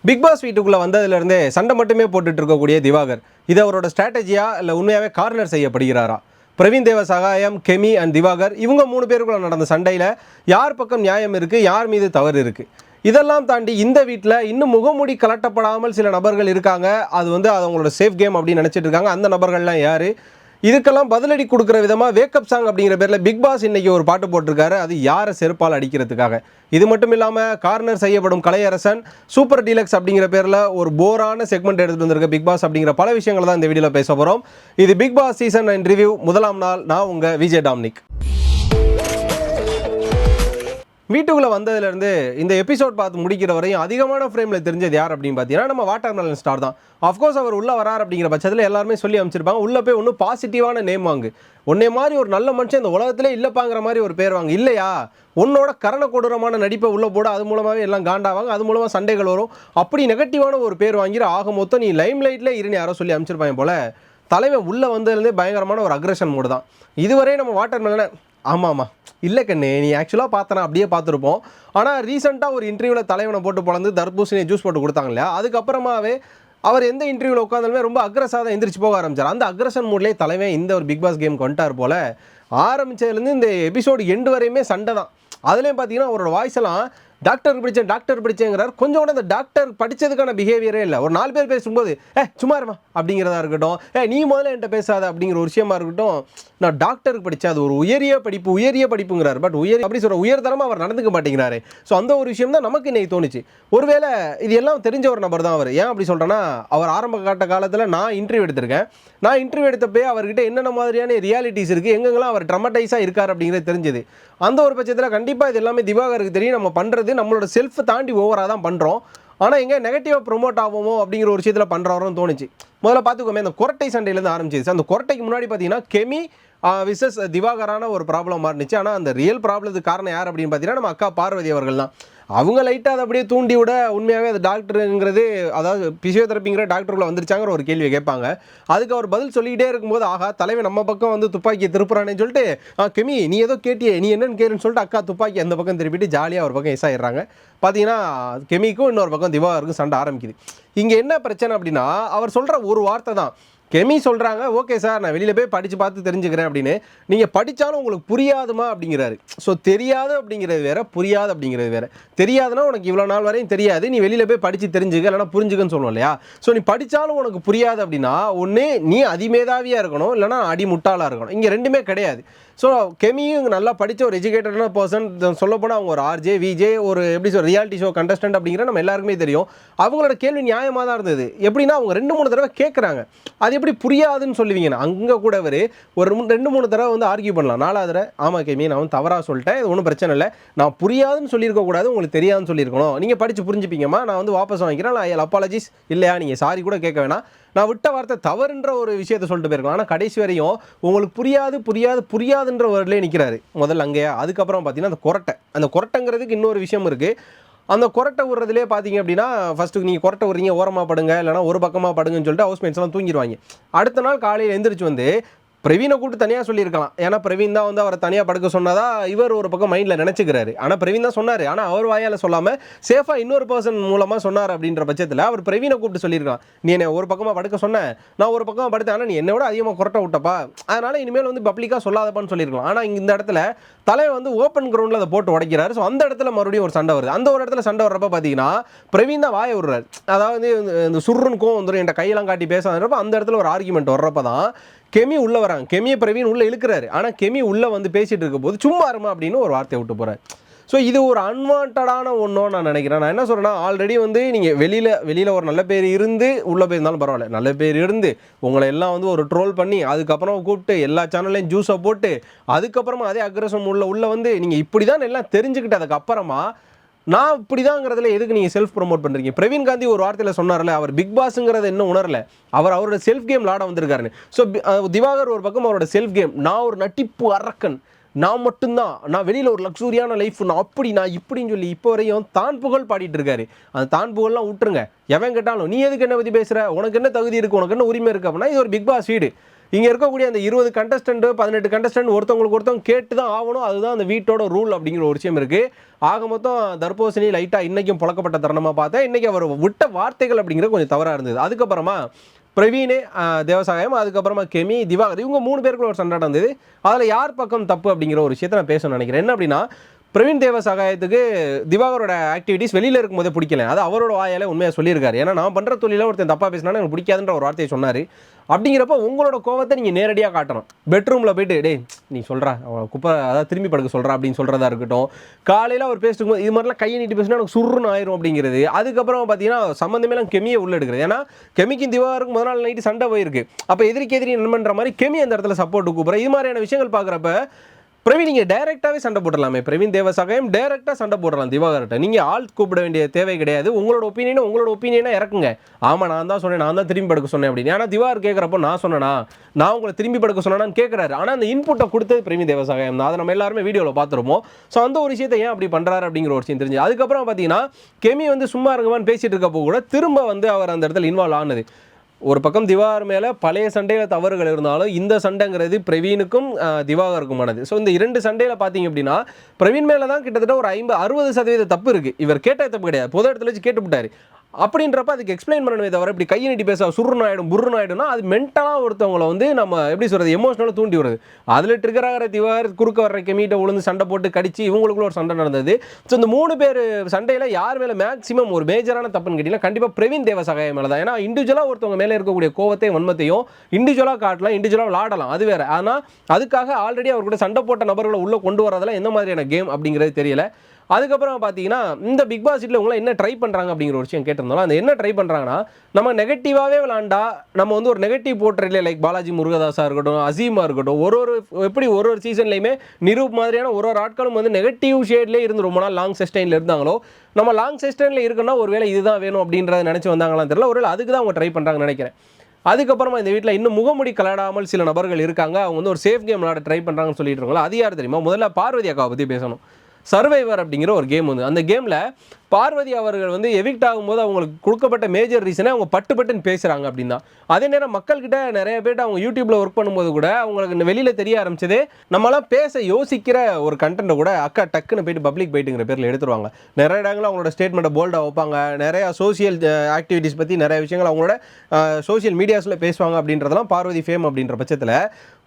Big pass வீட்டுக்குள்ளே வந்ததுலேருந்தே சண்டை மட்டுமே போட்டுட்டு இருக்கக்கூடிய திவாகர் இது அவரோட ஸ்ட்ராட்டஜியா இல்லை உண்மையாகவே கார்னர் செய்யப்படுகிறாரா? பிரவீன் தேவ சகாயம், கெமி அண்ட் திவாகர் இவங்க 3 பேருக்குள்ள நடந்த சண்டையில் யார் பக்கம் நியாயம் இருக்குது, யார் மீது தவறு இருக்குது, இதெல்லாம் தாண்டி இந்த வீட்டில் இன்னும் முகமூடி கலட்டப்படாமல் சில நபர்கள் இருக்காங்க. அது அவங்களோட சேஃப் கேம் அப்படின்னு நினச்சிட்டு இருக்காங்க. அந்த நபர்கள்லாம் யார்? இதுக்கெல்லாம் பதிலடி கொடுக்குற விதமாக வேக்கப் சாங் அப்படிங்கிற பேரில் பிக் பாஸ் இன்றைக்கி ஒரு பாட்டு போட்டிருக்காரு. அது யாரை செருப்பால் அடிக்கிறதுக்காக. இது மட்டும் இல்லாமல் கார்னர் செய்யப்படும் கலையரசன், சூப்பர் டீலக்ஸ் அப்படிங்கிற பேரில் ஒரு போரான செக்மெண்ட் எடுத்துகிட்டு வந்திருக்க பிக் பாஸ் அப்படிங்கிற பல விஷயங்களை தான் இந்த வீடியோவில் பேச போகிறோம். இது பிக் பாஸ் சீசன் 9 ரிவ்யூ முதலாம் நாள். நான் உங்கள் விஜய் டாம்னிக். வீட்டுக்குள்ளே வந்ததுலேருந்து இந்த எபிசோட் பார்த்து முடிக்கிற வரையும் அதிகமான ஃப்ரேமில் தெரிஞ்சது யார் அப்படின்னு பார்த்தீங்கன்னா நம்ம வாட்டர்மெலன் ஸ்டார் தான். அஃப்கோர்ஸ் அவர் உள்ளே வரார் அப்படிங்கிற பட்சத்தில் எல்லாருமே சொல்லி அமைச்சிருப்பாங்க, உள்ளே போய் ஒன்றும் பாசிட்டிவான நேம் வாங்கு, உன்னை மாதிரி ஒரு நல்ல மனுஷன் இந்த உலகத்திலே இல்லைப்பாங்கிற மாதிரி ஒரு பேர் வாங்க, இல்லையா உன்னோட கரண கொடூரமான நடிப்பை உள்ளே போட, அது மூலமாகவே எல்லாம் காண்டாவாங்க, அது மூலமாக சண்டைகள் வரும், அப்படி நெகட்டிவான ஒரு பேர் வாங்கிற ஆக மொத்தம் நீ லைம் லைட்டில் இருன்னு யாரோ சொல்லி அமைச்சிருப்பாங்க போல். தலைவன் உள்ளே வந்ததுலேருந்தே பயங்கரமான ஒரு அக்ரெஷன் மூடு தான். இதுவரை நம்ம வாட்டர்மெலனை ஆமாம் இல்லை கண்ணே நீ ஆக்சுவலாக பார்த்தனா அப்படியே பார்த்துருப்போம். ஆனால் ரீசெண்டாக ஒரு இன்டர்வியூவில் தலைவனை போட்டு பிறந்து தர்பூசணியை ஜூஸ் போட்டு கொடுத்தாங்க இல்லையா, அதுக்கப்புறமாவே அவர் எந்த இன்டர்வியூவில் உட்காந்தாலுமே ரொம்ப அக்ரஸாக தான் எந்திரிச்சு போக ஆரம்பிச்சார். அந்த அக்ரஷன் மூட்லேயே தலைவன் இந்த ஒரு பிக் பாஸ் கேமுக்கு வந்துட்டார் போல். ஆரம்பித்ததுலேருந்து இந்த எபிசோடு எண்டு வரையுமே சண்டை தான். அதுலேயும் பார்த்தீங்கன்னா அவரோட வாய்ஸ் எல்லாம் டாக்டர் படித்தேங்கிறார். கொஞ்சம் கூட அந்த டாக்டர் படித்ததுக்கான பிஹேவியரே இல்லை. ஒரு 4 பேர் பேசும்போது சும்மா இருமா அப்படிங்கிறதா இருக்கட்டும், நீ முதல்ல என்கிட்ட பேசாத அப்படிங்கிற ஒரு விஷயமா இருக்கட்டும். நான் டாக்டருக்கு படித்தேன், அது ஒரு உயரிய படிப்புங்கிறார். பட் அப்படி சொல்கிற உயர்தரமாக அவர் நடந்துக்க மாட்டேங்கிறாரு. ஸோ அந்த ஒரு விஷயம் தான் நமக்கு இன்னைக்கு தோணுச்சு. ஒருவேளை இது எல்லாம் தெரிஞ்ச ஒரு நபர் தான் அவர். ஏன் அப்படி சொல்கிறேன்னா, அவர் ஆரம்ப காலத்தில் நான் இன்டர்வியூ எடுத்திருக்கேன். நான் இன்டர்வியூ எடுத்தப்பே அவர்கிட்ட என்னென்ன மாதிரியான ரியாலிட்டிஸ் இருக்குது, எங்கெங்கெல்லாம் அவர் ட்ரமடைஸாக இருக்கார் அப்படிங்கிறது தெரிஞ்சது. அந்த ஒரு பட்சத்தில் கண்டிப்பாக இது எல்லாமே திவாகருக்கு தெரியும். நம்ம பண்ணுறது நம்மளோட செல்ஃபை தாண்டி ஓவராக தான் பண்ணுறோம். ஆனால் எங்கே நெகட்டிவாக ப்ரொமோட் ஆகுமோ அப்படிங்கிற ஒரு விஷயத்தில் பண்ணுறவரும் தோணுச்சு. முதல்ல பார்த்துக்கோமே, அந்த கொரட்டை சண்டையிலேருந்து ஆரம்பிச்சிச்சு. அந்த கொரட்டைக்கு முன்னாடி பார்த்தீங்கன்னா கெமி விசஸ் திவாகரான ஒரு ப்ராப்ளமாக இருந்துச்சு. ஆனால் அந்த ரியல் ப்ராப்ளத்துக்கு காரணம் யார் அப்படின்னு பார்த்தீங்கன்னா நம்ம அக்கா பார்வதி அவர்கள் தான். அவங்க லைட்டாக அதை அப்படியே தூண்டி விட உண்மையாகவே அது டாக்டருங்கிறது, அதாவது பிசியோதெரப்பிங்கிற டாக்டருக்குள்ள வந்துருச்சாங்கிற ஒரு கேள்வியை கேட்பாங்க. அதுக்கு அவர் பதில் சொல்லிக்கிட்டே இருக்கும்போது, ஆகா தலைவன் நம்ம பக்கம் துப்பாக்கியை திருப்புறானேன்னு சொல்லிட்டு, கெமி நீ ஏதோ கேட்டியே, நீ என்னன்னு கேளுன்னு சொல்லிட்டு அக்கா துப்பாக்கி அந்த பக்கம் திருப்பிட்டு ஜாலியாக ஒரு பக்கம் எஸ் ஆயிடுறாங்க. பார்த்தீங்கன்னா கெமிக்கும் இன்னொரு பக்கம் திவாகருக்கும் சண்டை ஆரம்பிக்குது. இங்கே என்ன பிரச்சனை அப்படின்னா, அவர் சொல்கிற ஒரு வார்த்தை தான். கெமி சொல்கிறாங்க, ஓகே சார் நான் வெளியில் போய் படித்து பார்த்து தெரிஞ்சுக்கிறேன் அப்படின்னு. நீங்கள் படித்தாலும் உங்களுக்கு புரியாதுமா அப்படிங்கிறாரு. ஸோ தெரியாது அப்படிங்கிறது வேறு, புரியாது அப்படிங்கிறது வேறு. தெரியாதுன்னா உனக்கு இவ்வளோ நாள் வரையும் தெரியாது, நீ வெளியில் போய் படித்து தெரிஞ்சுக்க, இல்லைனா புரிஞ்சுக்கன்னு சொல்லுவோம் இல்லையா. ஸோ நீ படித்தாலும் உனக்கு புரியாது அப்படின்னா ஒன்று நீ அதிமேதாவியாக இருக்கணும், இல்லைனா அடிமுட்டாளாக இருக்கணும். இங்கே ரெண்டுமே கிடையாது. ஸோ கெமியும் இங்கே நல்லா படித்த ஒரு எஜுகேட்டடான பர்சன். சொல்லப்போனால் அவங்க ஒரு ஆர்ஜே விஜே, ஒரு எப்படி சொல்ற ரியாலிட்டி ஷோ கண்டஸ்டன்ட் அப்படிங்கிற நம்ம எல்லாருக்குமே தெரியும். அவங்களோட கேள்வி நியாயமாக தான் இருந்தது. எப்படின்னா அவங்க 2-3 தடவை கேட்குறாங்க, அது எப்படி புரியாதுன்னு சொல்லுவீங்கன்னா அங்கே கூட ஒரு 2-3 தடவை ஆர்கியூ பண்ணலாம். 4வது தடவை ஆமாம் கெமி நான் தவறாக சொல்லிட்டேன், இது ஒன்றும் பிரச்சனை இல்லை, நான் புரியாதுன்னு சொல்லியிருக்கக்கூடாது, உங்களுக்கு தெரியாதுன்னு சொல்லியிருக்கணும், நீங்கள் படித்து புரிஞ்சுப்பீங்கம்மா, நான் வாபஸ் வாங்கிக்கிறேன், நான் அப்பாலஜிஸ் இல்லையா, நீங்கள் சாரி கூட கேட்க வேணாம், நான் விட்ட வார்த்தை தவறுன்ற ஒரு விஷயத்தை சொல்லிட்டு போயிருக்கலாம். ஆனால் கடைசி வரையும் உங்களுக்கு புரியாதுன்ற வேர்ட்லேயே நிற்கிறாரு முதல்ல அங்கேயா. அதுக்கப்புறம் பார்த்தீங்கன்னா அந்த கொரட்டைங்கிறதுக்கு இன்னொரு விஷயம் இருக்குது. அந்த கொரட்டை விடுறதுலேயே பார்த்தீங்க அப்படின்னா, ஃபஸ்ட்டு நீங்கள் கொரட்டை விடுறீங்க, ஓரமாக படுங்க, இல்லைனா ஒரு பக்கமாக படுங்கன்னு சொல்லிட்டு ஹவுஸ்மேட்ஸ்லாம் தூங்கிடுவாங்க. அடுத்த நாள் காலையில் எந்திரிச்சு பிரவீனை கூப்பிட்டு தனியாக சொல்லியிருக்கலாம். ஏன்னா பிரவீன் தான் அவரை தனியாக படுக்க சொன்னதா இவர் ஒரு பக்கம் மைண்டில் நினச்சிக்கிறாரு. ஆனால் பிரவீன் தான் சொன்னார், ஆனால் அவர் வாயால் சொல்லாமல் சேஃபாக இன்னொரு பர்சன் மூலமாக சொன்னார். அப்படின்ற பட்சத்தில் அவர் பிரவீனை கூப்பிட்டு சொல்லியிருக்கலாம், நீ என்னை ஒரு பக்கமாக படுக்க சொன்னேன், நான் ஒரு பக்கமாக படுத்தேன், ஆனால் நீ என்னோட அதிகமாக கொரட்டை விட்டப்பா, அதனால் இனிமேல் பப்ளிக்காக சொல்லாதப்பான்னு சொல்லியிருக்கலாம். ஆனால் இந்த இடத்துல தலைவர் ஓப்பன் கிரவுண்டில் அதை போட்டு உடைக்கிறாரு. ஸோ அந்த இடத்துல மறுபடியும் ஒரு சண்டை வருது. அந்த ஒரு இடத்துல சண்டை வர்றப்ப பார்த்தீங்கன்னா பிரவீன் தான் வாயை விடுறாரு. அதாவது இந்த சுருன்னு கோவம் வந்துடும், என்கிட்ட கையெல்லாம் காட்டி பேசாதப்ப அந்த இடத்துல ஒரு ஆர்குமெண்ட் வர்றப்ப தான் கெமி உள்ளே வராங்க. கெமியை பிரவீன் உள்ளே இழுக்கிறாரு. ஆனால் கெமி உள்ளே பேசிகிட்டு இருக்க போது சும்மா இருமா அப்படின்னு ஒரு வார்த்தையை விட்டு போகிறார். ஸோ இது ஒரு அன்வான்டான ஒன்றோ நான் நினைக்கிறேன். நான் என்ன சொல்கிறேன்னா, ஆல்ரெடி வெளியில் ஒரு நல்ல பேர் இருந்து உள்ளே போயிருந்தாலும் பரவாயில்ல, நல்ல பேர் இருந்து உங்களை எல்லாம் ஒரு ட்ரோல் பண்ணி அதுக்கப்புறம் கூப்பிட்டு எல்லா சேனல்லையும் ஜூஸை போட்டு அதுக்கப்புறமா அதே அக்ரஷன் உள்ளே நீங்கள் இப்படி தான் எல்லாம் தெரிஞ்சுக்கிட்டு அதுக்கப்புறமா நான் இப்படி தாங்கிறதுல எதுக்கு நீங்கள் செல்ஃப் ப்ரொமோட் பண்ணுறீங்க? பிரவீன் காந்தி ஒரு வார்த்தையில் சொன்னார்ல, அவர் பிக் பாஸுங்கிறத இன்னும் உணரல, அவரோட செல்ஃப் கேம் விளாட வந்திருக்காருன்னு. ஸோ திவாகர் ஒரு பக்கம் அவரோட செல்ஃப் கேம், நான் ஒரு நட்டிப்பு அரக்கன், நான் மட்டும்தான், நான் வெளியில் ஒரு லக்ஸூரியான லைஃப், நான் இப்படின்னு சொல்லி இப்போ வரையும் தான் புகழ் பாடிட்டு இருக்காரு. அந்த தான் புகழ்லாம் விட்டுருங்க, எவன் கேட்டாலும் நீ எதுக்கு என்ன பற்றி பேசுகிற, உனக்கு என்ன தகுதி இருக்குது, உனக்கு என்ன உரிமை இருக்குது அப்படின்னா இது ஒரு பிக் பாஸ் வீடு. இங்கே இருக்கக்கூடிய அந்த 20 கண்டஸ்டன்ட் 18 கண்டஸ்டன்ட் ஒருத்தவங்களுக்கு ஒருத்தவங்க கேட்டு தான் ஆகணும். அதுதான் அந்த வீட்டோட ரூல் அப்படிங்கிற ஒரு விஷயம் இருக்குது. ஆக மொத்தம் தர்போசினி லைட்டாக இன்றைக்கும் புழக்கப்பட்ட தருணமாக பார்த்தேன். இன்றைக்கி அவர் விட்ட வார்த்தைகள் அப்படிங்கிறது கொஞ்சம் தவறாக இருந்தது. அதுக்கப்புறமா பிரவீன், தேவசாயம், அதுக்கப்புறமா கெமி, திவாகர், இவங்க 3 பேருக்குள்ள ஒரு சண்டை இருந்தது. அதில் யார் பக்கம் தப்பு அப்படிங்கிற ஒரு விஷயத்தை நான் பேசணும்னு நினைக்கிறேன். என்ன அப்படின்னா, பிரவீன் தேவசகாயத்துக்கு திவாகரோட ஆக்டிவிட்டிஸ் வெளியில் இருக்கும்போதே பிடிக்கல. அது அவரோட வாயாலே உண்மையாக சொல்லியிருக்காரு. ஏன்னா நான் பண்ணுற தொழில ஒருத்தன் தப்பாக பேசினா எனக்கு பிடிக்காதுன்ற ஒரு வார்த்தையை சொன்னார். அப்படிங்கிறப்ப உங்களோட கோவத்தை நீங்கள் நேரடியாக காட்டணும். பெட்ரூமில் போயிட்டு டே நீ சொல்கிறா அவன் குப்பை அதாவது திரும்பி படுக்க சொல்கிறா அப்படின்னு சொல்கிறதா இருக்கட்டும். காலையில் அவர் பேசிட்டு இருக்கும்போது இது மாதிரிலாம் கையை நீட்டி பேசினா எனக்கு சுருன்னு ஆயிரும் அப்படிங்கிறது. அதுக்கப்புறம் பார்த்தீங்கன்னா சம்மந்தமேலாம் கெமியை உள்ள எடுக்கிறது. ஏன்னா கெமிக்கும் திவாகருக்கும் முதல் நாள் நைட்டு சண்டை போயிருக்கு. அப்போ எதிரிக்கு எதிரி நண்பன்ற மாதிரி கெமி அந்த இடத்துல சப்போர்ட்டு கூப்பிட்றேன். இது மாதிரியான விஷயங்கள் பார்க்குறப்ப பிரவீன் நீங்கள் டைரெக்டாகவே சண்டை போடலாமே. பிரவீன் தேவசகாயம் டைரெக்டாக சண்டை போடலாம் திவாகர்கிட்ட. நீங்கள் ஆள் கூப்பிட வேண்டிய தேவை கிடையாது. உங்களோட ஒப்பீனியனை இறக்குங்க. ஆமாம் நான் தான் சொன்னேன், நான் தான் திரும்பி படுக்க சொன்னேன் அப்படின்னு. ஆனால் திவாகர் கேட்குறப்போ நான் சொன்னேனா, நான் உங்களை திரும்பி படுக்க சொன்னான்னு கேட்குறாரு. ஆனால் அந்த இன்புட்டை கொடுத்தது பிரவீன் தேவசகாயம் தான். அதை நம்ம எல்லாருமே வீடியோவில் பார்த்துருப்போம். ஸோ அந்த ஒரு விஷயத்தை ஏன் அப்படி பண்ணுறாரு அப்படிங்கிற ஒரு விஷயம் தெரிஞ்சு. அதுக்கப்புறம் பார்த்தீங்கன்னா கெமி சும்மா இருங்கமான்னு பேசிட்டு இருக்கப்போ கூட திரும்ப அவர் அந்த இடத்துல இன்வால்வ் ஆனது. ஒரு பக்கம் திவாகர் மேலே பழைய சண்டையில் தவறுகள் இருந்தாலும் இந்த சண்டைங்கிறது பிரவீனுக்கும் திவாகருக்குமானது. ஸோ இந்த 2 சண்டையில் பார்த்தீங்க அப்படின்னா பிரவீன் மேலே தான் கிட்டத்தட்ட ஒரு 50-60% தப்பு இருக்குது. இவர் கேட்ட தப்பு கிடையாது, பொது இடத்துல வச்சு கேட்டுவிட்டார். அப்படின்றப்ப அதுக்கு எக்ஸ்பிளைன் பண்ணணுமே தவிர இப்படி கையை நீட்டி பேச சுருன்னு ஆகிடும் புருன்னு ஆகிடும்னா அது மென்டலாக ஒருத்தவங்களை நம்ம எப்படி சொல்கிறது எமோஷனலாக தூண்டி வருது. அதில் ட்ரிகராகிற திவாகர் குறுக்க வர்ற கெமிட்ட உளுந்து சண்டை போட்டு கடிச்சு இவங்களுக்குள்ள ஒரு சண்டை நடந்தது. ஸோ இந்த 3 பேர் சண்டையில் யார் மேலே மேக்ஸிமம் ஒரு மேஜரான தப்புன்னு கேட்டிங்கன்னா கண்டிப்பாக பிரவீன் தேவசகாயம் மேலே தான். ஏன்னா இண்டிவிஜுவலாக ஒருத்தவங்க மேலே இருக்கக்கூடிய கோவத்தையும் வன்மத்தையும் இண்டிவிஜுவலாக காட்டலாம், இண்டிவிஜுவலாக விளாடலாம், அது வேறு. ஆனால் அதுக்காக ஆல்ரெடி அவர் கூட சண்டை போட்ட நபர்களை உள்ளே கொண்டு வரதெல்லாம் எந்த மாதிரியான கேம் அப்படிங்கிறது தெரியல. அதுக்கப்புறம் பார்த்தீங்கன்னா இந்த பிக் பாஸ் சீட்டில் உங்களை என்ன ட்ரை பண்ணுறாங்க அப்படிங்கிற ஒரு விஷயம் கேட்டிருந்தாலும் அந்த என்ன ட்ரை பண்ணுறாங்கன்னா நம்ம நெகட்டிவாகவே விளாண்டா நம்ம ஒரு நெகட்டிவ் போர்ட்ரேட்ல லைக் பாலாஜி முருகதாஸாக இருக்கட்டும், அசீமாக இருக்கட்டும், எப்படி ஒரு சீசன்லையுமே நிரூப் மாதிரியான ஒரு ஆட்களும் நெகட்டிவ் ஷேட்லேயே இருந்து ரொம்ப நாள் லாங் சஸ்டைனில் இருந்தாங்களோ நம்ம லாங் சஸ்டைனில் இருக்குன்னா ஒருவேளை இதுதான் வேணும் அப்படின்றத நினச்சி வந்தாங்களான்னு தெரியல. ஒருவேளை அதுக்கு தான் அவங்க ட்ரை பண்ணுறாங்கன்னு நினைக்கிறேன். அதுக்கப்புறமா இந்த வீட்டில் இன்னும் முகமுடி கலாடாமல் சில நபர்கள் இருக்காங்க. அவங்க ஒரு சேஃப் கேம் விளாட ட்ரை பண்ணுறாங்கன்னு சொல்லிட்டு இருக்காங்களா. அது யார் தெரியுமா? முதல்ல பார்வதி அக்காவை பற்றி பேசணும். சர்வைவர் அப்படிங்கிற ஒரு கேம் அந்த கேமில் பார்வதி அவர்கள் எவிக்ட் ஆகும்போது அவங்களுக்கு கொடுக்கப்பட்ட மேஜர் ரீசனே அவங்க பட்டுன்னு பேசுகிறாங்க அப்படின்னா. அதே நேரம் மக்கள்கிட்ட நிறைய பேர் அவங்க யூடியூப்பில் ஒர்க் பண்ணும்போது கூட அவங்களுக்கு வெளியில் தெரிய ஆரம்பிச்சது நம்மளாம் பேச யோசிக்கிற ஒரு கண்டென்ட்டை கூட அக்கா டக்குன்னு போயிட்டு பப்ளிக் போயிட்டுங்கிற பேரில் எடுத்துருவாங்க. நிறைய இடங்களில் அவங்களோட ஸ்டேட்மெண்ட்டை போல்டாக வைப்பாங்க. நிறையா சோசியல் ஆக்டிவிட்டீஸ் பற்றி நிறைய விஷயங்கள் அவங்களோட சோசியல் மீடியாஸில் பேசுவாங்க. அப்படின்றதெல்லாம் பார்வதி ஃபேம் அப்படின்ற பட்சத்தில்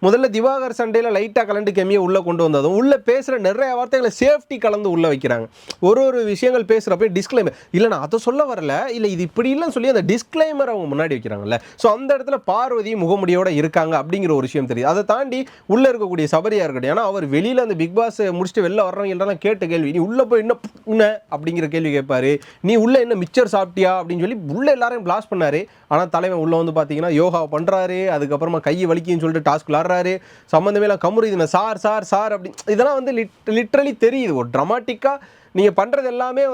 முதல்ல திவாகர் சண்டையில் லைட்டாக கலந்து கெமியை உள்ளே கொண்டு வந்ததும் உள்ளே பேசுகிற நிறைய வார்த்தைகளை சேஃப்டி கலந்து உள்ளே வைக்கிறாங்க. ஒரு விஷயங்கள் பேசுகிறப்ப டிஸ்க்ளைமர் இல்லை நான் அதை சொல்ல வரல, இல்லை இது இப்படி இல்லைன்னு சொல்லி அந்த டிஸ்க்ளைமர் அவங்க முன்னாடி வைக்கிறாங்கல்ல. ஸோ அந்த இடத்துல பார்வதி முகமுடியோட இருக்காங்க அப்படிங்கிற ஒரு விஷயம் தெரியுது. அதை தாண்டி உள்ளே இருக்கக்கூடிய சபரியாக இருக்கட்டும். ஏன்னா அவர் வெளியில் அந்த பிக் பாஸ் முடிச்சுட்டு வெளில வர்றவங்க கேட்ட கேள்வி, நீ உள்ளே போய் என்ன அப்படிங்கிற கேள்வி கேட்பாரு. நீ உள்ளே என்ன மிச்சர் சாப்பிட்டியா அப்படின்னு சொல்லி உள்ளே எல்லாரையும் பிளாஸ் பண்ணாரு. ஆனால் தலைவன் உள்ளே பார்த்தீங்கன்னா யோகா பண்ணுறாரு. அதுக்கப்புறமா கை வலிக்குன்னு சொல்லிட்டு டாஸ்க் விளாட்றாரு. சம்மந்தமே கமுறு இதுன சார் அப்படி இதெல்லாம் லிட்ரலி தெரியுது. ஒரு ட்ராமாட்டிக்காக நீங்கள் பண்ணுறது எல்லாமே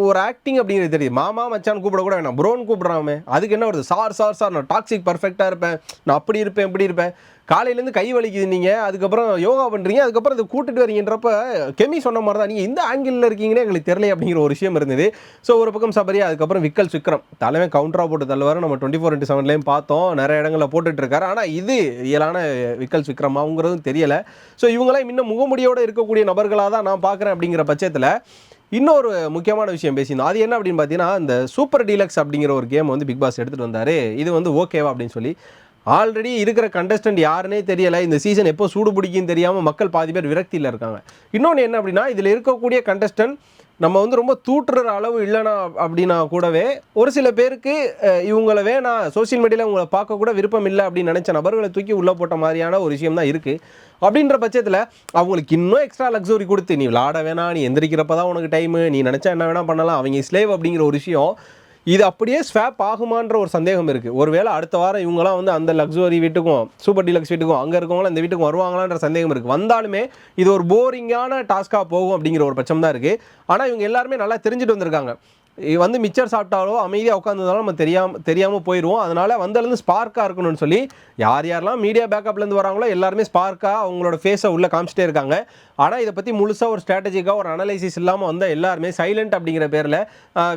ஒரு ஆக்டிங் அப்படிங்கிறது தெரியுது. மாமா மச்சான் கூப்பிட கூட வேணாம், ப்ரோன்னு கூப்பிட்றாமே. அதுக்கு என்ன வருது சார் நான் டாக்ஸிக் பர்ஃபெக்டாக இருப்பேன், நான் அப்படி இருப்பேன் இப்படி இருப்பேன். காலையிலேருந்து கை வலிக்குது நீங்கள், அதுக்கப்புறம் யோகா பண்ணுறீங்க, அதுக்கப்புறம் இதை கூட்டிட்டு வரீங்கன்றப்ப கெமி சொன்ன மாதிரி தான் நீங்கள் இந்த ஆங்கிளில் இருக்கீங்கன்னே எங்களுக்கு தெரியல அப்படிங்கிற ஒரு விஷயம் இருந்தது. ஸோ ஒரு பக்கம் சபரி, அதுக்கப்புறம் விக்கரம் தலைவன் கவுண்டராக போட்டு தள்ளுவார். நம்ம 24/7 பார்த்தோம், நிறைய இடங்களில் போட்டுட்ருக்காரு. ஆனால் இது ரியலான விக்ரமாங்கிறதும் தெரியலை. ஸோ இவங்களாம் இன்னும் முகமுடியோடு இருக்கக்கூடிய நபர்களாக தான் நான் பார்க்குறேன். அப்படிங்கிற பட்சத்தில் இன்னொரு முக்கியமான விஷயம் பேசியிருந்தோம். அது என்ன அப்படின்னு பார்த்தீங்கன்னா இந்த சூப்பர் டீலக்ஸ் அப்படிங்கிற ஒரு கேம் பிக் பாஸ் எடுத்துகிட்டு வந்தார். இது ஓகேவா அப்படின்னு சொல்லி ஆல்ரெடி இருக்கிற கண்டஸ்டன்ட் யாருன்னே தெரியலை. இந்த சீசன் எப்போ சூடு பிடிக்குன்னு தெரியாமல் மக்கள் பாதி பேர் விரக்தியில் இருக்காங்க. இன்னொன்று என்ன அப்படின்னா இதில் இருக்கக்கூடிய கண்டஸ்டன்ட் நம்ம ரொம்ப தூட்டுற அளவு இல்லைனா அப்படின்னா கூடவே ஒரு சில பேருக்கு இவங்களை வேணாம் சோசியல் மீடியாவில் உங்களை பார்க்க கூட விருப்பம் இல்லை அப்படின்னு நினச்ச நபர்களை தூக்கி உள்ளே போட்ட மாதிரியான ஒரு விஷயம் தான் இருக்குது. அப்படின்ற பட்சத்தில் அவங்களுக்கு இன்னும் எக்ஸ்ட்ரா லக்ஸுரி கொடுத்து நீ விளாட வேணாம், நீ எந்திரிக்கிறப்ப தான் உனக்கு டைமு, நீ நினச்சா என்ன வேணால் பண்ணலாம், அவங்க ஸ்லேவ் அப்படிங்கிற ஒரு விஷயம் இது அப்படியே ஸ்வாப் ஆகுமான்ற ஒரு சந்தேகம் இருக்குது. ஒருவேளை அடுத்த வாரம் இவங்களாம் அந்த லக்ஸுரி வீட்டுக்கும் சூப்பர் டீலக்ஸ் வீட்டுக்கும் அங்கே இருக்கவங்களாம் இந்த வீட்டுக்கும் வருவாங்களான்ற சந்தேகம் இருக்குது. வந்தாலுமே இது ஒரு போரிங்கான டாஸ்க்காக போகும் அப்படிங்கிற ஒரு பட்சம் தான் இருக்குது. ஆனால் இவங்க எல்லாருமே நல்லா தெரிஞ்சுட்டு வந்திருக்காங்க. வந்து மிச்சர் சாப்பிட்டாலோ அமைதியாக உட்காந்துருந்தாலும் நம்ம தெரியாமல் போயிடுவோம். அதனால் வந்ததுலேருந்து ஸ்பார்க்காக இருக்கணும்னு சொல்லி யாரெல்லாம் மீடியா பேக்கப்லேருந்து வராங்களோ எல்லாருமே ஸ்பார்க்காக அவங்களோட ஃபேஸை உள்ளே காமிச்சிட்டே இருக்காங்க. ஆனால் இதை பற்றி முழுசாக ஒரு ஸ்ட்ராட்டஜிக்காக ஒரு அனலைசிஸ் இல்லாமல் வந்த எல்லாருமே சைலண்ட் அப்படிங்கிற பேரில்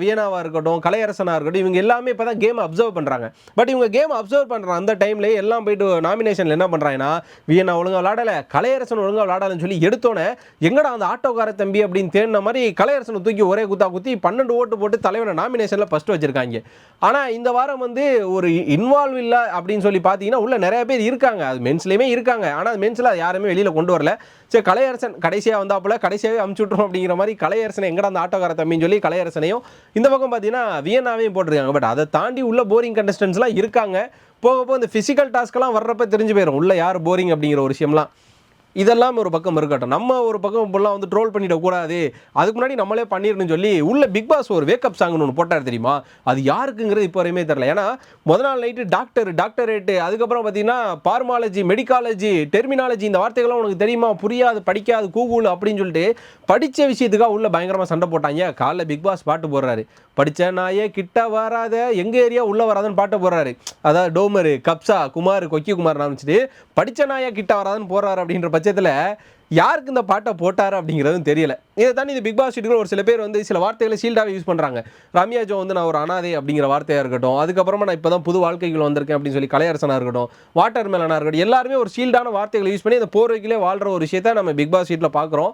வியனாவாக இருக்கட்டும், கலையரசனாக இருக்கட்டும், இவங்க எல்லாமே இப்போ தான் கேம் அப்சர்வ் பண்ணுறாங்க. பட் இவங்க கேம் அப்சர்வ் பண்ணுற அந்த டைம்லேயே எல்லாம் போயிட்டு நாமினேஷனில் என்ன பண்ணுறாங்கன்னா, வியனா ஒழுங்காக விளாடலை, கலையரசன் ஒழுங்காக விளாடலன்னு சொல்லி எடுத்தோன்னே எங்கடா அந்த ஆட்டோக்கார தம்பி அப்படின்னு தேடின மாதிரி கலையரசனை தூக்கி ஒரே குத்தி 12 ஓட்டு போட்டு தலைவனை நாமினேஷனில் ஃபஸ்ட்டு வச்சுருக்காங்க. ஆனால் இந்த வாரம் வந்து ஒரு இன்வால்வ் இல்லை அப்படின்னு சொல்லி பார்த்தீங்கன்னா உள்ள நிறைய பேர் இருக்காங்க. அது மென்ஸ்லேயுமே இருக்காங்க. ஆனால் மென்ஸில் அது யாருமே வெளியில் கொண்டு வரல. சரி, கலையரசன் கடைசியாக வந்தாப்புல கடைசியாகவே அமுச்சு விட்றோம் அப்படிங்கிற மாதிரி கலையரசனை எங்கடா அந்த ஆட்டோக்கார தம்பின்னு சொல்லி கலையரசனையும் இந்த பக்கம் பார்த்தீங்கன்னா வியன்னாவையும் போட்டிருக்காங்க. பட் அதை தாண்டி உள்ள போரிங் கண்டஸ்டன்ஸ்லாம் இருக்காங்க. போக இந்த ஃபிசிக்கல் டாஸ்க்கெல்லாம் வர்றப்ப தெரிஞ்சு போயிடும் உள்ள யார் போரிங் அப்படிங்கிற ஒரு விஷயம்லாம். இதெல்லாம் ஒரு பக்கம் இருக்கட்டும். நம்ம ஒரு பக்கம் இப்போல்லாம் வந்து ட்ரோல் பண்ணிடக்கூடாது, அதுக்கு முன்னாடி நம்மளே பண்ணிடணும்னு சொல்லி உள்ள பிக் பாஸ் ஒரு வேக்கப் சாங்னு ஒன்று போட்டார் தெரியுமா? அது யாருக்குங்கிறது இப்போ வரையுமே தெரியல. ஏன்னா முதல் நாள் நைட்டு டாக்டரேட்டு, அதுக்கப்புறம் பார்த்தீங்கன்னா பார்மாலஜி, மெடிக்காலஜி, டெர்மினாலஜி, இந்த வார்த்தைகள்லாம் உனக்கு தெரியுமா, புரியாது, படிக்காது, கூகுள் அப்படின்னு சொல்லிட்டு படித்த விஷயத்துக்காக உள்ள பயங்கரமாக சண்டை போட்டாங்க. காலைல பிக் பாஸ் பாட்டு போடுறாரு, படித்த நாயே கிட்ட வராத, எங்கள் ஏரியா உள்ளே வராதுன்னு பாட்டு போடுறாரு. அதாவது டோமரு, கப்சா, குமார், கொக்கி குமார் ஆரம்பிச்சுட்டு படித்த நாயே கிட்ட வராதுன்னு போடுறாரு. அப்படின்ற பட்சத்தில் யாருக்கு இந்த பாட்டை போட்டார் அப்படிங்கிறதும் தெரியல. இதை தாண்டி இந்த பிக் பாஸ் வீட்டுக்குள்ள ஒரு சில பேர் வந்து சில வார்த்தைகளை ஷீல்டாக யூஸ் பண்ணுறாங்க. ரம்யா ஜோ வந்து நான் ஒரு அனாதை அப்படிங்கிற வார்த்தையாக இருக்கட்டும், அதுக்கப்புறமா நான் இப்போ தான் புது வாழ்க்கைகள் வந்திருக்கேன் அப்படின்னு சொல்லி கலையரசனாக இருக்கட்டும், வாட்டர் மேலனாக இருக்கட்டும், எல்லாருமே ஒரு ஷீல்டான வார்த்தைகளை யூஸ் பண்ணி அந்த போர்வைக்கிலே வாழ்கிற ஒரு விஷயத்தை நம்ம பிக் பாஸ் வீட்டில் பார்க்குறோம்.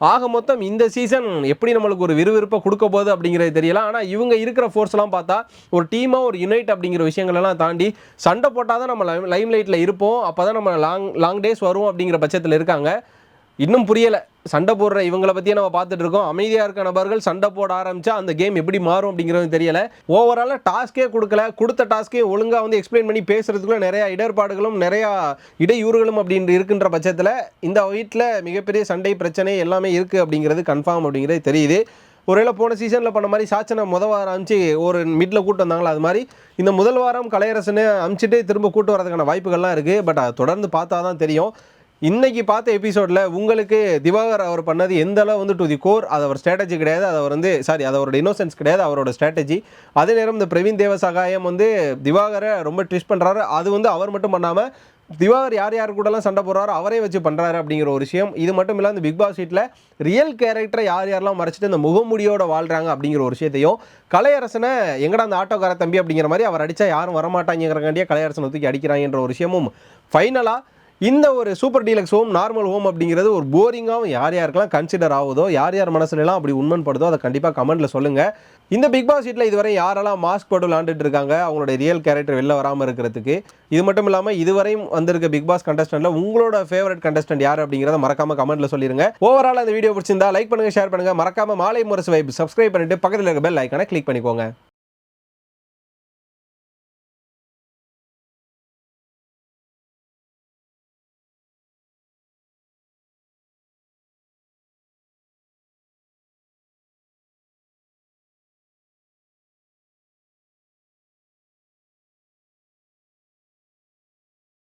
ஆக மொத்தம் இந்த சீசன் எப்படி நம்மளுக்கு ஒரு விறுவிறுப்பை கொடுக்க போகுது அப்படிங்கிறது தெரியல. ஆனால் இவங்க இருக்கிற ஃபோர்ஸ்லாம் பார்த்தா ஒரு டீமாக ஒரு யுனைட் அப்படிங்கிற விஷயங்களெல்லாம் தாண்டி சண்டை போட்டால் தான் நம்ம லைம் லைட்டில் இருப்போம், அப்போ தான் நம்ம லாங் டேஸ் வரும் அப்படிங்கிற பட்சத்தில் இருக்காங்க. இன்னும் புரியலை. சண்டை போடுற இவங்களை பற்றியே நம்ம பார்த்துட்டு இருக்கோம். அமைதியாக இருக்க நபர்கள் சண்டை போட ஆரம்பித்தா அந்த கேம் எப்படி மாறும் அப்படிங்கிறது தெரியலை. ஓவராலாக டாஸ்க்கே கொடுத்த டாஸ்க்கே ஒழுங்காக வந்து எக்ஸ்பிளைன் பண்ணி பேசுகிறதுக்குள்ள நிறையா இடர்பாடுகளும் நிறையா இடையூறுகளும் அப்படின்னு இருக்கின்ற பட்சத்தில் இந்த வீட்டில் மிகப்பெரிய சண்டை பிரச்சனை எல்லாமே இருக்குது அப்படிங்கிறது கன்ஃபார்ம் அப்படிங்கிறது தெரியுது. ஒருவேளை போன சீசனில் பண்ண மாதிரி சாச்சனை வாரம் அனுப்பிச்சு ஒரு மிடில் கூட்டு வந்தாங்களா, அது மாதிரி இந்த முதல் வாரம் கலையரசனை அனுப்பிச்சிட்டு திரும்ப கூட்டு வரதுக்கான வாய்ப்புகள்லாம் இருக்குது. பட் அதை தொடர்ந்து பார்த்தா தான் தெரியும். இன்றைக்கி பார்த்த எபிசோடில் உங்களுக்கு திவாகர் அவர் பண்ணது எந்த அளவு வந்து டு தி கோர், அது அவர் ஸ்ட்ராட்டஜி கிடையாது, அது அவர் வந்து அது அவரோட இன்னோசன்ஸ் கிடையாது, அவரோட ஸ்ட்ராட்டஜி. அதே நேரம் இந்த பிரவீன் தேவசகாயம் வந்து திவாகரை ரொம்ப ட்விஸ்ட் பண்ணுறாரு. அது வந்து அவர் மட்டும் பண்ணாமல் திவாகர் யார் கூடலாம் சண்டை போடுறாரோ அவரே வச்சு பண்ணுறாரு அப்படிங்கிற ஒரு விஷயம். இது மட்டும் இல்லாமல் இந்த பிக் பாஸ் வீட்டில் ரியல் கேரக்டரை யாரெல்லாம் மறைச்சிட்டு இந்த முகமுடியோட வாழ்கிறாங்க அப்படிங்கிற ஒரு விஷயத்தையும், கலையரசனை எங்கடா அந்த ஆட்டோக்கார தம்பி அப்படிங்கிற மாதிரி அவர் அடித்தா யாரும் வரமாட்டாங்கிறக்காண்டியே கலையரசனை தூக்கி அடிக்கிறாங்கன்ற ஒரு விஷயமும். ஃபைனலாக இந்த ஒரு super deluxe home, normal home அப்படிங்கிறது ஒரு போரிங்காகவும் யாருக்கெல்லாம் கன்சிடர் ஆகுதோ, யார் மனசுலாம் அப்படி உண்மைப்படுதோ அதை கண்டிப்பாக கமெண்ட்டில் சொல்லுங்கள். இந்த பிக் பாஸ் வீட்டில் இதுவரை யாரெல்லாம் மாஸ்க் போட்டு விளாண்டுட்டு இருக்காங்க அவங்களோட ரியல் கேரக்டர் வெளில வராமல் இருக்கிறதுக்கு. இது மட்டும் இல்லாமல் இதுவரையும் வந்திருக்க பிக் பாஸ் கண்டஸ்டன்ட்ல உங்களோட ஃபேவரட் கண்டஸ்டன்ட் யார் அப்படிங்கிறத மறக்காமல் கமெண்ட்டில் சொல்லிடுங்க. ஓவரால் அந்த வீடியோ பிடிச்சிருந்தா லைக் பண்ணுங்கள், ஷேர் பண்ணுங்கள். மறக்காமல் மாலை முரசு வைப் சப்ஸ்கிரைப் பண்ணிட்டு பக்கத்தில் இருக்க பெல் ஐக்கானை கிளிக் பண்ணிக்கோங்க.